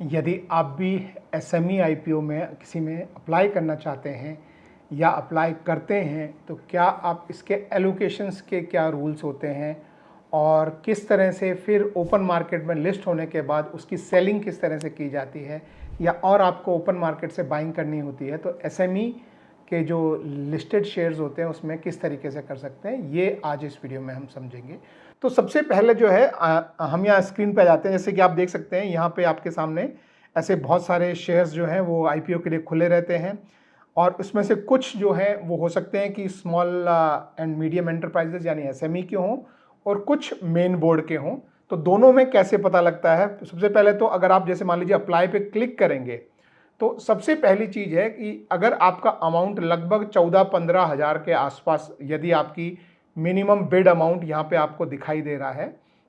यदि आप भी एसएमई आईपीओ में किसी में अप्लाई करना चाहते हैं या अप्लाई करते हैं तो क्या आप इसके एलोकेशंस के क्या रूल्स होते हैं और किस तरह से फिर ओपन मार्केट में लिस्ट होने के बाद उसकी सेलिंग किस तरह से की जाती है या और आपको ओपन मार्केट से बाइंग करनी होती है, तो एसएमई के जो लिस्टेड शेयर्स होते हैं उसमें किस तरीके से कर सकते हैं, ये आज इस वीडियो में हम समझेंगे। तो सबसे पहले जो है हम यहाँ स्क्रीन पे जाते हैं। जैसे कि आप देख सकते हैं यहाँ पे आपके सामने ऐसे बहुत सारे शेयर्स जो हैं वो आईपीओ के लिए खुले रहते हैं और उसमें से कुछ जो है वो हो सकते हैं कि स्मॉल एंड मीडियम एंटरप्राइजेज यानी एसएमई के हों और कुछ मेन बोर्ड के हों। तो दोनों में कैसे पता लगता है? सबसे पहले तो अगर आप जैसे मान लीजिए अप्लाई पे क्लिक करेंगे तो सबसे पहली चीज़ है कि अगर आपका अमाउंट लगभग 14-15 हज़ार के आसपास, यदि आपकी मिनिमम बिड अमाउंट यहाँ पे आपको दिखाई दे रहा है,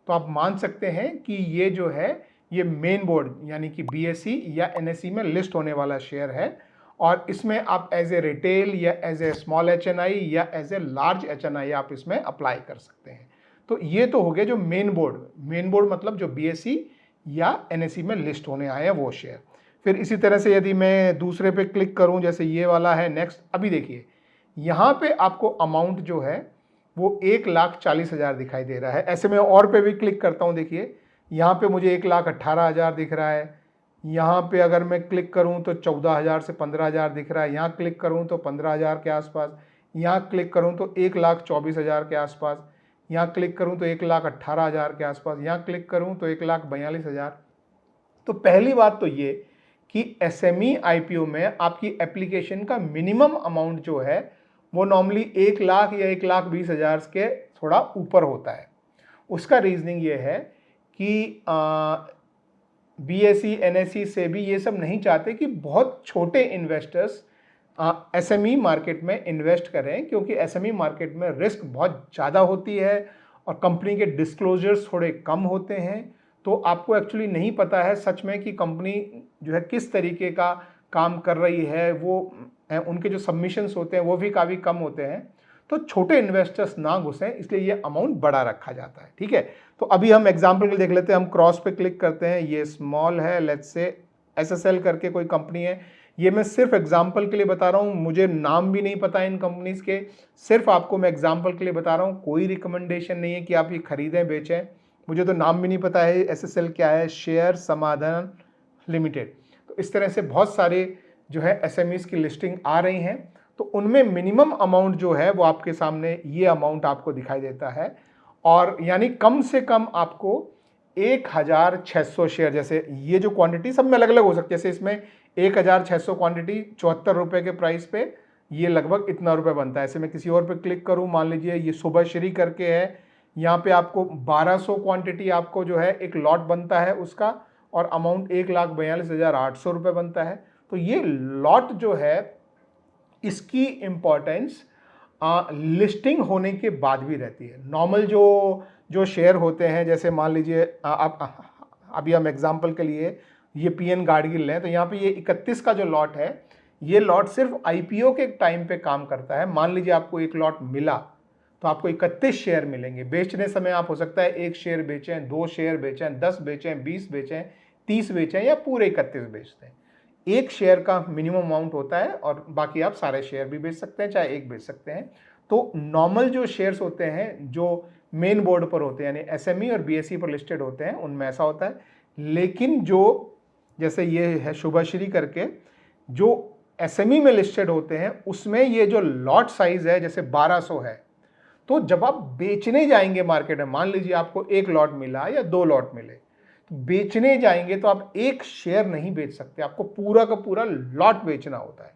तो आप मान सकते हैं कि ये जो है ये मेन बोर्ड यानी कि बीएसई या एनएसई में लिस्ट होने वाला शेयर है और इसमें आप एज ए रिटेल या एज ए स्मॉल एचएनआई या एज ए लार्ज एचएनआई आप इसमें अप्लाई कर सकते हैं। तो ये तो हो गया जो मेन बोर्ड मतलब जो बीएसई या एनएसई में लिस्ट होने आए हैं वो शेयर। फिर इसी तरह से यदि मैं दूसरे पे क्लिक करूं, जैसे ये वाला है नेक्स्ट, अभी देखिए यहाँ पे आपको अमाउंट जो है वो 1,40,000 दिखाई दे रहा है। ऐसे में और पे भी क्लिक करता हूँ, देखिए यहाँ पे मुझे 1,18,000 दिख रहा है। यहाँ पे अगर मैं क्लिक करूँ तो 14,000 से 15,000 दिख रहा है। यहाँ क्लिक करूँ तो 15,000 के आसपास। यहाँ क्लिक करूँ तो 1,24,000 के आसपास। यहाँ क्लिक करूँ तो 1,18,000 के आसपास। यहाँ क्लिक करूँ तो 1,42,000। तो पहली बात तो ये कि एसएमई आईपीओ में आपकी एप्लीकेशन का मिनिमम अमाउंट जो है वो नॉर्मली 1 लाख या 1,20,000 के थोड़ा ऊपर होता है। उसका रीजनिंग ये है कि बीएसई एनएसई से भी ये सब नहीं चाहते कि बहुत छोटे इन्वेस्टर्स एसएमई मार्केट में इन्वेस्ट करें, क्योंकि एसएमई मार्केट में रिस्क बहुत ज़्यादा होती है और कंपनी के डिस्क्लोजर्स थोड़े कम होते हैं। तो आपको एक्चुअली नहीं पता है सच में कि कंपनी जो है किस तरीके का काम कर रही है, वो उनके जो सबमिशंस होते हैं वो भी काफ़ी कम होते हैं। तो छोटे इन्वेस्टर्स ना घुसें, इसलिए ये अमाउंट बड़ा रखा जाता है। ठीक है, तो अभी हम एग्जाम्पल के लिए देख लेते हैं। हम क्रॉस पे क्लिक करते हैं, ये स्मॉल है, लेट्स से एसएसएल करके कोई कंपनी है। ये मैं सिर्फ एग्जाम्पल के लिए बता रहा हूँ, मुझे नाम भी नहीं पता इन कंपनीज के, सिर्फ आपको मैं एग्जाम्पल के लिए बता रहा हूँ। कोई रिकमेंडेशन नहीं है कि आप ये खरीदें बेचें, मुझे तो नाम भी नहीं पता है एसएसएल क्या है, शेयर समाधान लिमिटेड। तो इस तरह से बहुत सारे जो है एसएमईज की लिस्टिंग आ रही हैं। तो उनमें मिनिमम अमाउंट जो है वो आपके सामने ये अमाउंट आपको दिखाई देता है और यानी कम से कम आपको 1,600 शेयर, जैसे ये जो क्वांटिटी सब में अलग अलग हो सकती है। जैसे इसमें 1,600 क्वांटिटी 74 रुपये के प्राइस पे ये लगभग इतना रुपये बनता है। ऐसे मैं किसी और पे क्लिक करूँ, मान लीजिए ये सुबह श्री करके है, यहाँ पे आपको 1200 क्वांटिटी आपको जो है एक लॉट बनता है उसका और अमाउंट 1,42,800 रुपये बनता है। तो ये लॉट जो है इसकी इम्पोर्टेंस लिस्टिंग होने के बाद भी रहती है। नॉर्मल जो शेयर होते हैं, जैसे मान लीजिए अभी हम एग्जांपल के लिए ये पीएन गाडगिल लें, तो यहाँ पे ये 31 का जो लॉट है, ये लॉट सिर्फ आईपीओ के टाइम पे काम करता है। मान लीजिए आपको एक लॉट मिला तो आपको 31 शेयर मिलेंगे। बेचने समय आप हो सकता है 1 शेयर बेचें, 2 शेयर बेचें, 10 बेचें, 20 बेचें, 30 बेचें या पूरे 31 बेचते हैं। एक शेयर का मिनिमम अमाउंट होता है और बाकी आप सारे शेयर भी बेच सकते हैं, चाहे एक बेच सकते हैं। तो नॉर्मल जो शेयर्स होते हैं जो मेन बोर्ड पर होते हैं, यानी एसएमई और बीएसई पर लिस्टेड होते हैं, उनमें ऐसा होता है। लेकिन जो जैसे ये है शुभश्री करके, जो एसएमई में लिस्टेड होते हैं उसमें ये जो लॉट साइज है जैसे 1200 है, तो जब आप बेचने जाएंगे मार्केट में, मान लीजिए आपको 1 लॉट मिला या 2 लॉट मिले, तो बेचने जाएंगे तो आप एक शेयर नहीं बेच सकते, आपको पूरा का पूरा लॉट बेचना होता है।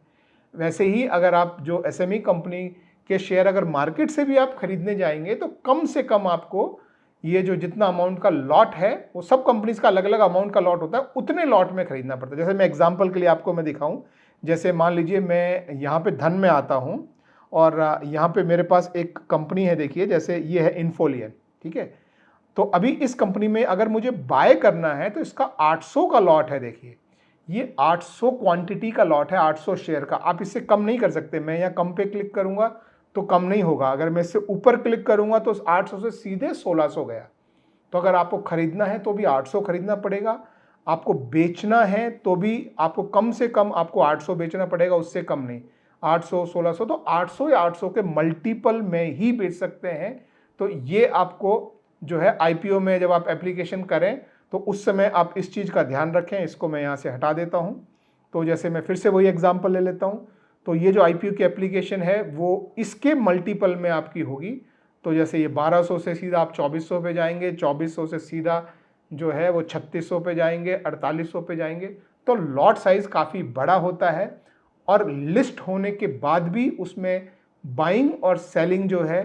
वैसे ही अगर आप जो एसएमई कंपनी के शेयर अगर मार्केट से भी आप खरीदने जाएंगे तो कम से कम आपको ये जो जितना अमाउंट का लॉट है, वो सब कंपनीज का अलग अलग अमाउंट का लॉट होता है, उतने लॉट में खरीदना पड़ता है। जैसे मैं एग्जाम्पल के लिए आपको मैं दिखाऊं, जैसे मान लीजिए मैं यहाँ पे धन में आता हूँ और यहाँ पे मेरे पास एक कंपनी है, देखिए जैसे ये है इन्फोलियन। ठीक है, तो अभी इस कंपनी में अगर मुझे बाय करना है तो इसका 800 का लॉट है। देखिए ये 800 क्वांटिटी का लॉट है, 800 शेयर का। आप इससे कम नहीं कर सकते। मैं यहाँ कम पे क्लिक करूंगा तो कम नहीं होगा, अगर मैं इससे ऊपर क्लिक करूंगा तो 800 से सीधे 1600 गया। तो अगर आपको खरीदना है तो भी 800 खरीदना पड़ेगा, आपको बेचना है तो भी आपको कम से कम आपको 800 बेचना पड़ेगा, उससे कम नहीं। 800, 1600, तो 800 या 800 के मल्टीपल में ही बेच सकते हैं। तो ये आपको जो है आईपीओ में जब आप एप्लीकेशन करें तो उस समय आप इस चीज़ का ध्यान रखें। इसको मैं यहाँ से हटा देता हूँ। तो जैसे मैं फिर से वही एग्जांपल ले लेता हूँ। तो ये जो आईपीओ की एप्लीकेशन है वो इसके मल्टीपल में आपकी होगी। तो जैसे ये 1200 से सीधा आप 2400 पे जाएंगे, 2400 से सीधा जो है वो 3600 पे जाएंगे, 4800 पे जाएंगे। तो लॉट साइज काफ़ी बड़ा होता है और लिस्ट होने के बाद भी उसमें बाइंग और सेलिंग जो है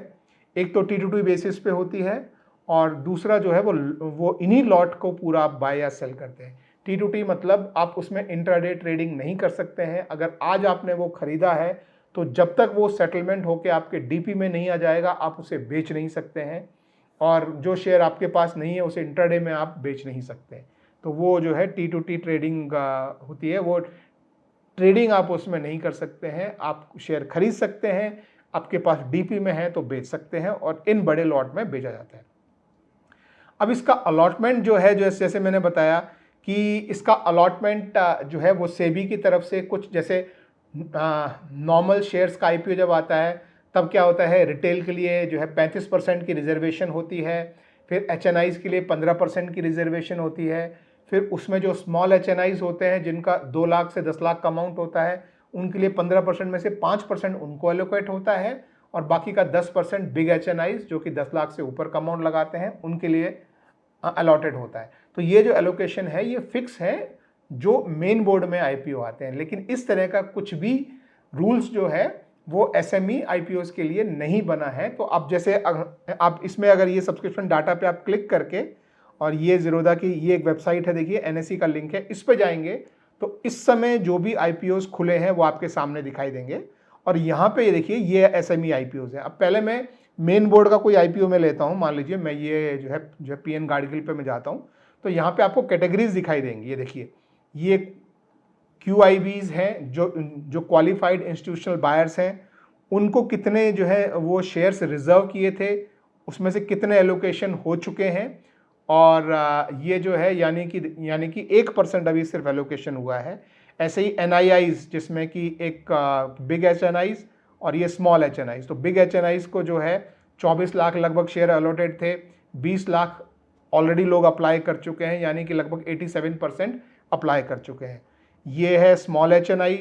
एक तो T2T बेसिस पे होती है और दूसरा जो है वो इन्हीं लॉट को पूरा आप बाय या सेल करते हैं। T2T मतलब आप उसमें इंट्राडे ट्रेडिंग नहीं कर सकते हैं। अगर आज आपने वो खरीदा है तो जब तक वो सेटलमेंट होके आपके डीपी में नहीं आ जाएगा आप उसे बेच नहीं सकते हैं, और जो शेयर आपके पास नहीं है उसे इंट्राडे में आप बेच नहीं सकते। तो वो जो है T2T ट्रेडिंग होती है, वो ट्रेडिंग आप उसमें नहीं कर सकते हैं। आप शेयर खरीद सकते हैं, आपके पास डीपी में है तो बेच सकते हैं, और इन बड़े लॉट में बेचा जाता है। अब इसका अलॉटमेंट जो है, जो जैसे मैंने बताया कि इसका अलॉटमेंट जो है वो सेबी की तरफ से कुछ, जैसे नॉर्मल शेयर्स का आईपीओ जब आता है तब क्या होता है, रिटेल के लिए जो है 35% की रिजर्वेशन होती है, फिर एचएनआईज के लिए 15% की रिजर्वेशन होती है, फिर उसमें जो स्मॉल एचएनआईज होते हैं जिनका 2 लाख से 10 लाख का अमाउंट होता है उनके लिए 15% में से 5% उनको एलोकेट होता है, और बाकी का 10% बिग एचएनआईज जो कि 10 लाख से ऊपर का अमाउंट लगाते हैं उनके लिए अलॉटेड होता है। तो ये जो एलोकेशन है ये फिक्स है जो मेन बोर्ड में आईपीओ आते हैं, लेकिन इस तरह का कुछ भी रूल्स जो है वो एसएमई आईपीओस के लिए नहीं बना है। तो आप जैसे आप इसमें अगर ये सब्सक्रिप्शन डाटा पे आप क्लिक करके, और ये ज़ीरोधा की ये एक वेबसाइट है, देखिए एनएसई का लिंक है, इस पे जाएंगे तो इस समय जो भी आईपीओस खुले हैं वो आपके सामने दिखाई देंगे। और यहाँ पे ये देखिए ये एसएमई आईपीओस है। अब पहले मैं मेन बोर्ड का कोई आईपीओ में लेता हूँ, मान लीजिए मैं ये जो है पीएन गार्डगिल पे मैं जाता हूँ, तो यहाँ पे आपको कैटेगरीज दिखाई देंगी। ये देखिए ये QIBs हैं, जो क्वालिफाइड इंस्टीट्यूशनल बायर्स हैं, उनको कितने जो है वो शेयर्स रिजर्व किए थे, उसमें से कितने एलोकेशन हो चुके हैं, और ये जो है यानी कि 1% अभी सिर्फ एलोकेशन हुआ है। ऐसे ही NIIs जिसमें कि एक बिग HNIs और ये स्मॉल HNIs। तो बिग HNIs को जो है 24 लाख लगभग शेयर अलॉटेड थे, 20 लाख ऑलरेडी लोग अप्लाई कर चुके हैं, यानी कि लगभग 87% अप्लाई कर चुके हैं। ये है स्मॉल HNI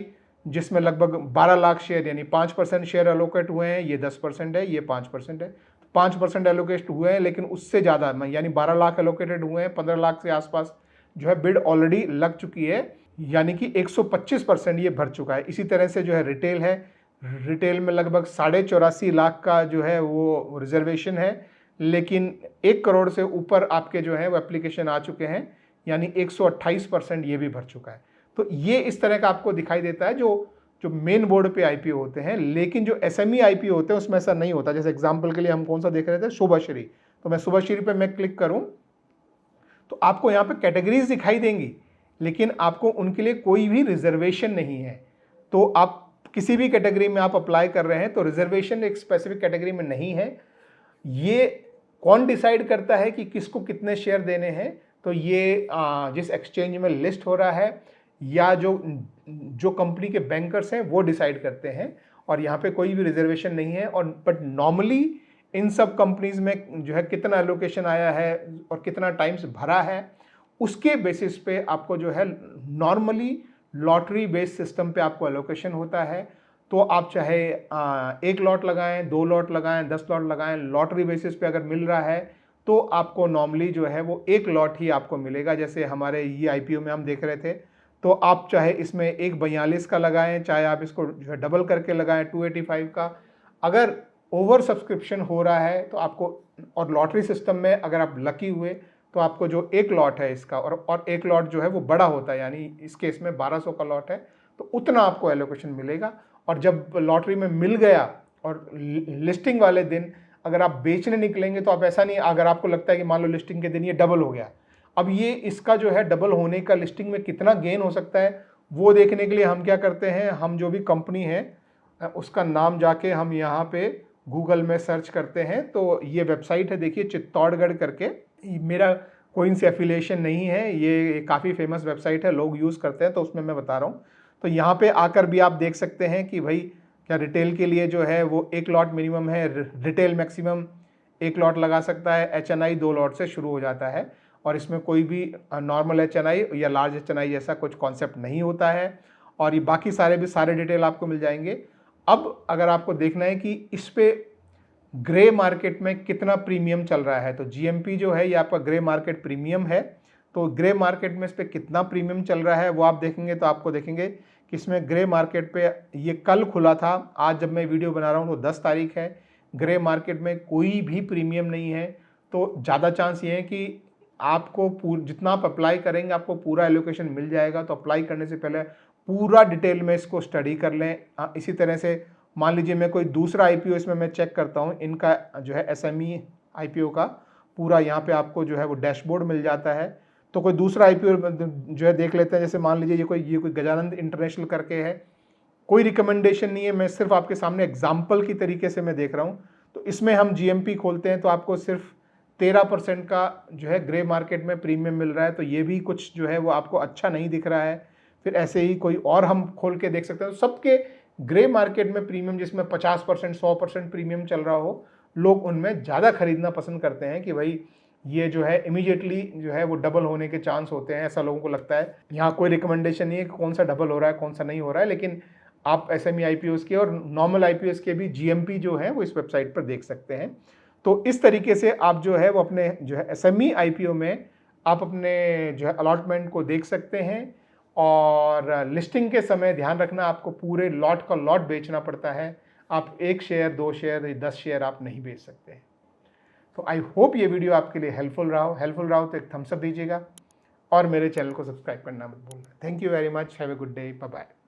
जिसमें लगभग 12 लाख शेयर यानी 5% शेयर एलोकेट हुए हैं, ये 10% है, ये 5% है। 5% एलोकेट हुए हैं, लेकिन उससे ज़्यादा यानी 12 लाख एलोकेटेड हुए हैं, 15 लाख से आसपास जो है बिड ऑलरेडी लग चुकी है, यानी कि 125% ये भर चुका है। इसी तरह से जो है रिटेल है, रिटेल में लगभग 84.5 लाख का जो है वो रिजर्वेशन है, लेकिन 1 करोड़ से ऊपर आपके जो है वो एप्लीकेशन आ चुके हैं, यानी 128% ये भी भर चुका है। तो ये इस तरह का आपको दिखाई देता है जो मेन बोर्ड पे आईपीओ होते हैं। लेकिन जो एसएमई आईपीओ होते हैं उसमें ऐसा नहीं होता। जैसे एग्जांपल के लिए हम कौन सा देख रहे थे, शुभश्री। तो मैं शुभश्री पे मैं क्लिक करूं तो आपको यहाँ पे कैटेगरीज दिखाई देंगी, लेकिन आपको उनके लिए कोई भी रिजर्वेशन नहीं है। तो आप किसी भी कैटेगरी में आप अप्लाई कर रहे हैं तो रिजर्वेशन एक स्पेसिफिक कैटेगरी में नहीं है। ये कौन डिसाइड करता है कि किसको कितने शेयर देने हैं, तो ये जिस एक्सचेंज में लिस्ट हो रहा है या जो कंपनी के बैंकर्स हैं वो डिसाइड करते हैं, और यहाँ पे कोई भी रिजर्वेशन नहीं है। और बट नॉर्मली इन सब कंपनीज में जो है कितना एलोकेशन आया है और कितना टाइम्स भरा है उसके बेसिस पे आपको जो है नॉर्मली लॉटरी बेस्ड सिस्टम पे आपको एलोकेशन होता है। तो आप चाहे 1 लॉट लगाएं, 2 लॉट लगाएं, 10 लॉट लगाएं, लॉटरी बेसिस पे अगर मिल रहा है तो आपको नॉर्मली जो है वो 1 लॉट ही आपको मिलेगा। जैसे हमारे ये आईपीओ में हम देख रहे थे, तो आप चाहे इसमें 142 का लगाएं, चाहे आप इसको जो है डबल करके लगाएं 285 का, अगर ओवर सब्सक्रिप्शन हो रहा है तो आपको, और लॉटरी सिस्टम में अगर आप लकी हुए तो आपको जो 1 लॉट है इसका, और 1 लॉट जो है वो बड़ा होता है, यानी इस केस में 1200 का लॉट है, तो उतना आपको एलोकेशन मिलेगा। और जब लॉटरी में मिल गया और लिस्टिंग वाले दिन अगर आप बेचने निकलेंगे तो आप ऐसा नहीं, अगर आपको लगता है कि मान लो लिस्टिंग के दिन ये डबल हो गया, अब ये इसका जो है डबल होने का लिस्टिंग में कितना गेन हो सकता है वो देखने के लिए हम क्या करते हैं, हम जो भी कंपनी है उसका नाम जाके हम यहाँ पे गूगल में सर्च करते हैं। तो ये वेबसाइट है, देखिए चित्तौड़गढ़ करके, मेरा कोई इनसे एफिलिएशन नहीं है, ये काफ़ी फेमस वेबसाइट है, लोग यूज़ करते हैं, तो उसमें मैं बता रहा हूँ। तो यहाँ पे आकर भी आप देख सकते हैं कि भाई क्या रिटेल के लिए जो है वो 1 लॉट मिनिमम है, रिटेल मैक्सिमम 1 लॉट लगा सकता है, एचएनआई 2 लॉट से शुरू हो जाता है और इसमें कोई भी नॉर्मल एचएनआई या लार्ज एचएनआई जैसा कुछ कॉन्सेप्ट नहीं होता है और ये बाकी सारे डिटेल आपको मिल जाएंगे। अब अगर आपको देखना है कि इस पे ग्रे मार्केट में कितना प्रीमियम चल रहा है, तो जीएमपी जो है ये आपका ग्रे मार्केट प्रीमियम है। तो ग्रे मार्केट में इस पर कितना प्रीमियम चल रहा है वो आप देखेंगे तो आपको देखेंगे कि इसमें ग्रे मार्केट पे ये कल खुला था, आज जब मैं वीडियो बना रहा हूँ तो 10 तारीख है, ग्रे मार्केट में कोई भी प्रीमियम नहीं है। तो ज़्यादा चांस ये है कि आपको जितना आप अप्लाई करेंगे आपको पूरा एलोकेशन मिल जाएगा। तो अप्लाई करने से पहले पूरा डिटेल में इसको स्टडी कर लें। इसी तरह से मान लीजिए मैं कोई दूसरा आईपीओ इसमें मैं चेक करता हूँ, इनका जो है एसएमई आईपीओ का पूरा यहाँ पे आपको जो है वो डैशबोर्ड मिल जाता है। तो कोई दूसरा आईपीओ जो है देख लेते हैं, जैसे मान लीजिए ये कोई गजानंद इंटरनेशनल करके है, कोई रिकमेंडेशन नहीं है, मैं सिर्फ आपके सामने एग्जाम्पल की तरीके से मैं देख रहा हूँ। तो इसमें हम जीएमपी खोलते हैं तो आपको सिर्फ 13% का जो है ग्रे मार्केट में प्रीमियम मिल रहा है। तो ये भी कुछ जो है वो आपको अच्छा नहीं दिख रहा है। फिर ऐसे ही कोई और हम खोल के देख सकते हैं। तो सबके ग्रे मार्केट में प्रीमियम जिसमें 50% 100% प्रीमियम चल रहा हो, लोग उनमें ज़्यादा खरीदना पसंद करते हैं कि भाई ये जो है इमीडिएटली जो है वो डबल होने के चांस होते हैं, ऐसा लोगों को लगता है। यहाँ कोई रिकमेंडेशन नहीं है कि कौन सा डबल हो रहा है कौन सा नहीं हो रहा है, लेकिन आप एसएमई आईपीओस के और नॉर्मल आईपीओस के भी जीएमपी जो है वो इस वेबसाइट पर देख सकते हैं। तो इस तरीके से आप जो है वो अपने जो है एसएमई आईपीओ में आप अपने जो है अलॉटमेंट को देख सकते हैं। और लिस्टिंग के समय ध्यान रखना, आपको पूरे लॉट का लॉट बेचना पड़ता है। आप 1 शेयर 2 शेयर 10 शेयर आप नहीं बेच सकते। तो आई होप ये वीडियो आपके लिए हेल्पफुल रहा हो तो एक थम्स अप दीजिएगा और मेरे चैनल को सब्सक्राइब करना मत भूलना। Thank you very much, have a good day, bye bye.